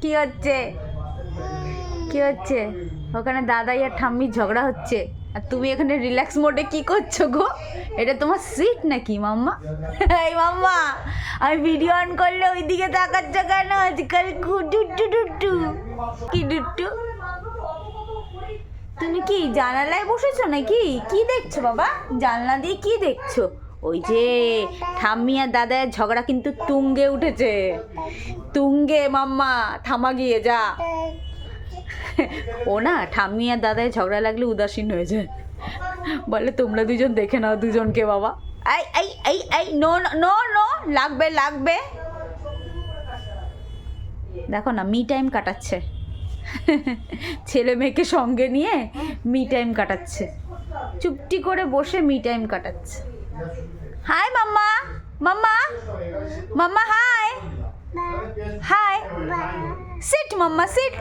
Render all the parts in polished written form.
কি হচ্ছে? কি হচ্ছে? ওখানে দাদাই আর ঠাম্মির ঝগড়া হচ্ছে আর তুমি এখানে রিল্যাক্স মোডে কি করছো গো? এটা তোমার সিট নাকি মাম্মা? এই মাম্মা, আমি ভিডিও অন করলে ওইদিকে তাকাচ্ছ কেন আজকাল? ডুট্টু ডুট্টু কি ডুট্টু? তুমি কি জানালায় বসেছো নাকি? কি দেখছো বাবা? জানলা দিয়ে কি দেখছো? ওই যে ঠাম্মি আর দাদার ঝগড়া কিন্তু তুঙ্গে উঠেছে। তুঙ্গে মাম্মা, থামা গিয়ে যা। ও না ঠাম্মি আর দাদায় ঝগড়া লাগলে উদাসীন হয়ে যায়, বলে তোমরা দুজন দেখে নাও দুজনকে বাবা। এই এই এই এই নো নো নো, লাগবে লাগবে। দেখো না মি টাইম কাটাচ্ছে, ছেলে মেয়েকে সঙ্গে নিয়ে মি টাইম কাটাচ্ছে, চুপটি করে বসে মি টাইম কাটাচ্ছে। হাই মাম্মা, মাম্মা, মাম্মা হাই, হাই, সিট মাম্মা সিট।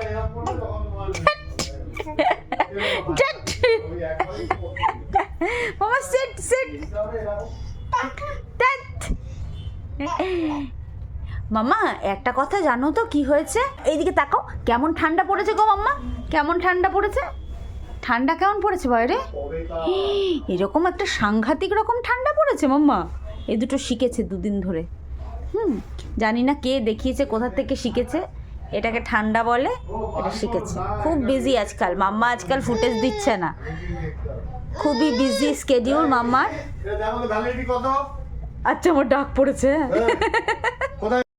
মাম্মা সিট সিট। মাম্মা একটা কথা জানো তো কি হয়েছে? এইদিকে তাকাও, কেমন ঠান্ডা পড়েছে গো মাম্মা, কেমন ঠান্ডা পড়েছে? ঠান্ডা কেমন পড়েছে বাইরে? এরকম একটা সাংঘাতিক রকম ঠান্ডা পড়েছে মাম্মা। এই দুটো শিখেছে দুদিন ধরে। জানি না কে দেখিয়েছে, কোথা থেকে শিখেছে। এটাকে ঠান্ডা বলে, এটা শিখেছে। খুব বিজি আজকাল মাম্মা, আজকাল ফুটেজ দিচ্ছে না, খুবই বিজি স্কেডিউল মাম্মার। আচ্ছা আমার ডাক পড়েছে।